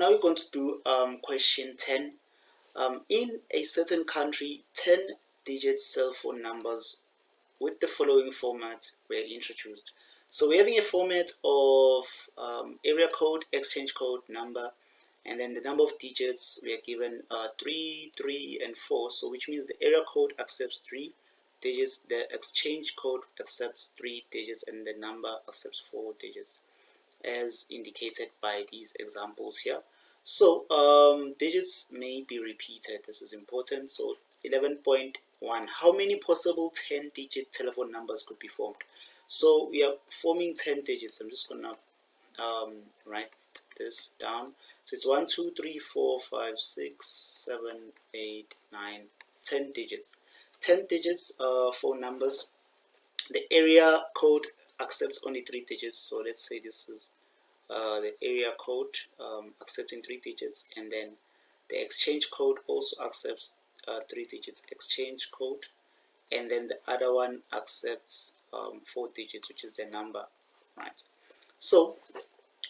now we're going to do question 10. In a certain country, 10-digit cell phone numbers with the following format were introduced. So we're having a format of area code, exchange code, number, and then the number of digits. We are given 3, 3, and 4. So which means the area code accepts 3 digits, the exchange code accepts 3 digits, and the number accepts 4 digits, as indicated by these examples here. So digits may be repeated. This is important. So 11.1, how many possible 10-digit telephone numbers could be formed? So we are forming 10 digits. I'm just gonna write this down. So it's 1, 2, 3, 4, 5, 6, 7, 8, 9, 10 digits. 10 digits phone numbers. The area code accepts only 3 digits. So let's say this is the area code accepting 3 digits, and then the exchange code also accepts 3 digits exchange code, and then the other one accepts 4 digits, which is the number, right? So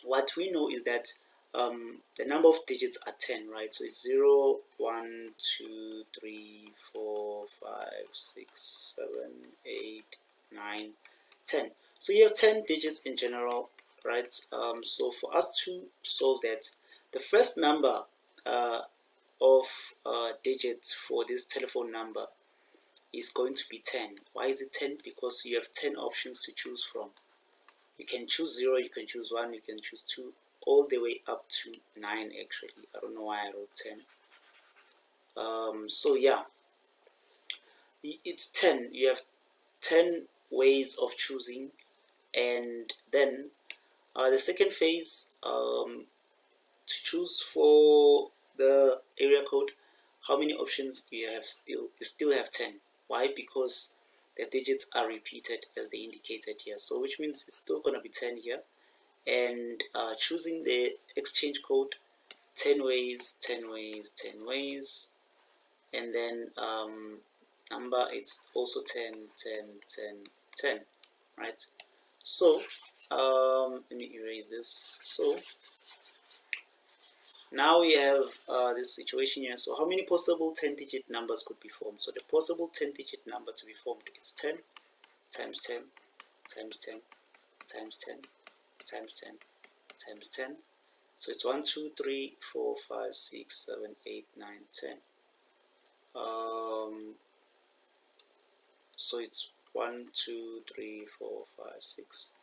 what we know is that the number of digits are 10, right? So it's 0, 1, 2, 3, 4, 5, 6, 7, 8, 9, 10. So you have 10 digits in general, right? So for us to solve that, the first number of digits for this telephone number is going to be 10. Why is it 10? Because you have 10 options to choose from. You can choose 0, you can choose 1, you can choose 2, all the way up to 9 actually. I don't know why I wrote 10. So yeah, it's 10. You have 10 ways of choosing, and then the second phase, to choose for the area code, how many options you have? You still have 10. Why? Because the digits are repeated as they indicated here, so which means it's still going to be 10 here. And choosing the exchange code, 10 ways, 10 ways, 10 ways, and then number, it's also 10, 10, 10, 10, right? So let me erase this. So now we have this situation here. So how many possible 10-digit numbers could be formed? So the possible 10-digit number to be formed, it's 10 times 10 times 10 times 10 times 10 times 10. So it's 1, 2, 3, 4, 5, 6, 7, 8, 9, 10. So it's 1, 2, 3, 4, 5, 6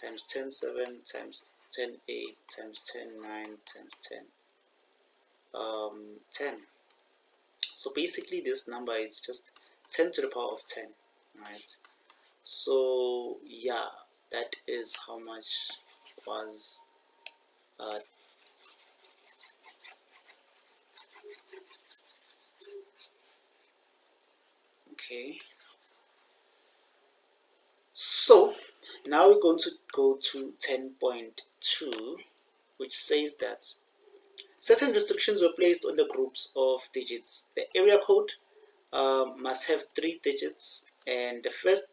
times 10, 7 times 10, 8 times 10, 9 times 10, 10. So basically this number is just 10 to the power of 10, right? So yeah, that is how much was okay. So now we're going to go to 10.2, which says that certain restrictions were placed on the groups of digits. The area code must have 3 digits, and the first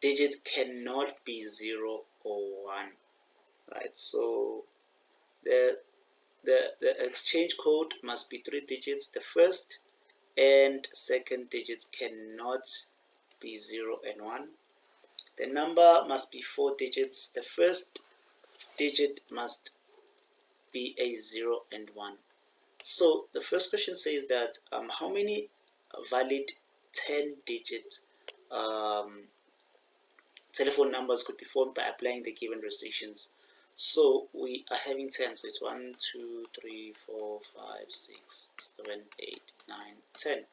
digit cannot be 0 or 1, right? So the exchange code must be 3 digits. The first and second digits cannot be 0 and 1. The number must be 4 digits. The first digit must be a 0 and 1. So the first question says that how many valid 10-digit telephone numbers could be formed by applying the given restrictions. So we are having 10, so it's 1, 2, 3, 4, 5, 6, 7, 8, 9, 10,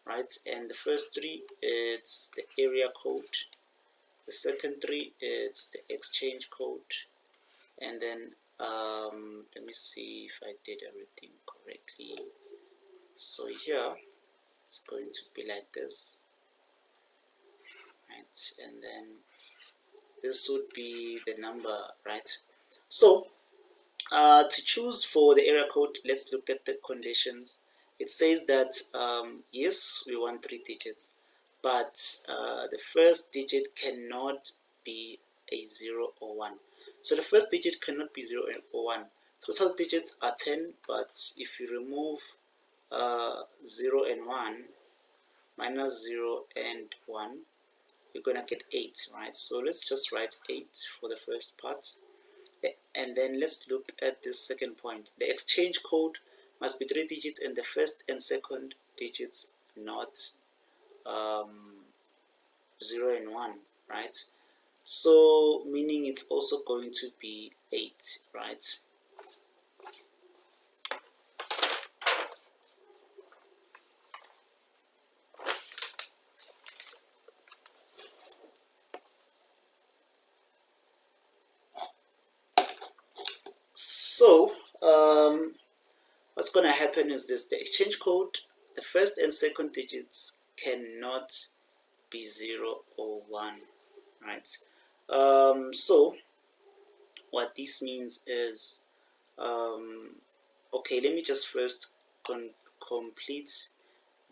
right? And the first 3, it's the area code. The second 3, it's the exchange code. And then let me see if I did everything correctly. So here it's going to be like this, right? And then this would be the number, right? So to choose for the area code, let's look at the conditions. It says that yes, we want 3 digits, but the first digit cannot be a 0 or 1. So the first digit cannot be 0 or 1 Total digits are 10, but if you remove 0 and 1, minus 0 and 1, you're gonna get 8, right? So let's just write 8 for the first part, and then let's look at this second point. The exchange code must be 3 digits and the first and second digits not 0 and 1, right? So meaning it's also going to be 8, right? So what's going to happen is this: the exchange code, the first and second digits cannot be 0 or 1, right? So what this means is, okay, let me just first complete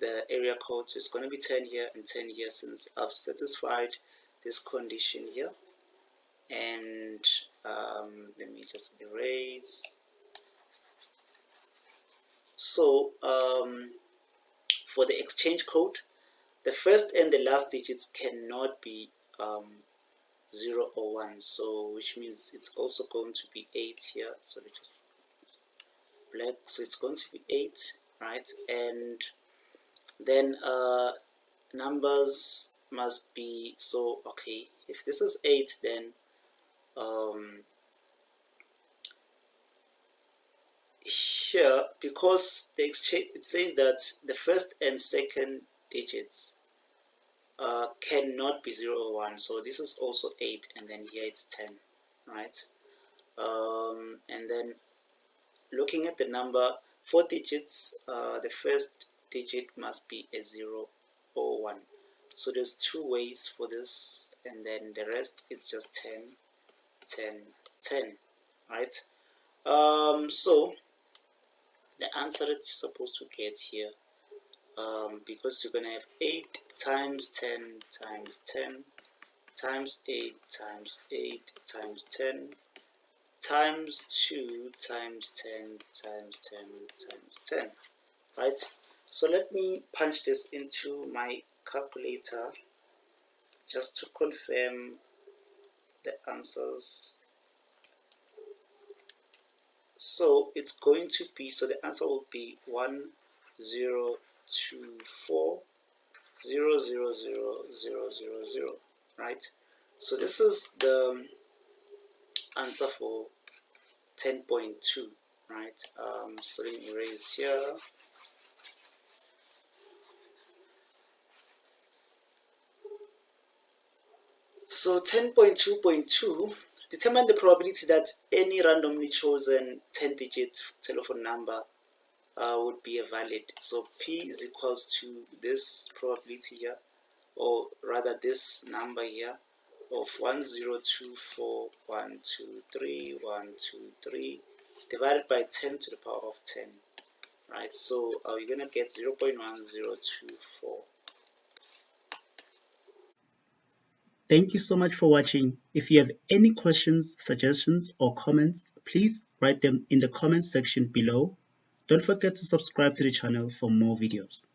the area code. So it's going to be 10 here and 10 here, since I've satisfied this condition here. And let me just erase. So for the exchange code, the first and the last digits cannot be 0 or 1, so which means it's also going to be 8 here. So let's just black, so it's going to be 8, right? And then numbers must be, so okay, if this is 8, then here, because the exchange, it says that the first and second digits cannot be 0 or 1, so this is also 8, and then here it's 10, right? And then looking at the number 4 digits, the first digit must be a 0 or 1, so there's 2 ways for this, and then the rest is just 10 10 10, right? So the answer that you're supposed to get here, because you're gonna have 8 times 10 times 10 times 8 times 8 times 10 times 2 times 10 times 10 times 10, right? So let me punch this into my calculator just to confirm the answers. So it's going to be, so the answer will be 1024 0 0 0 0 0 0, right? So this is the answer for 10.2, right? So let me erase here. So 10.2.2, determine the probability that any randomly chosen 10-digit telephone number would be a valid. So P is equals to this probability here, or rather this number here, of 1024123123 divided by 10 to the power of 10, right? So you're gonna get 0.1024. Thank you so much for watching. If you have any questions, suggestions, or comments, please write them in the comments section below. Don't forget to subscribe to the channel for more videos.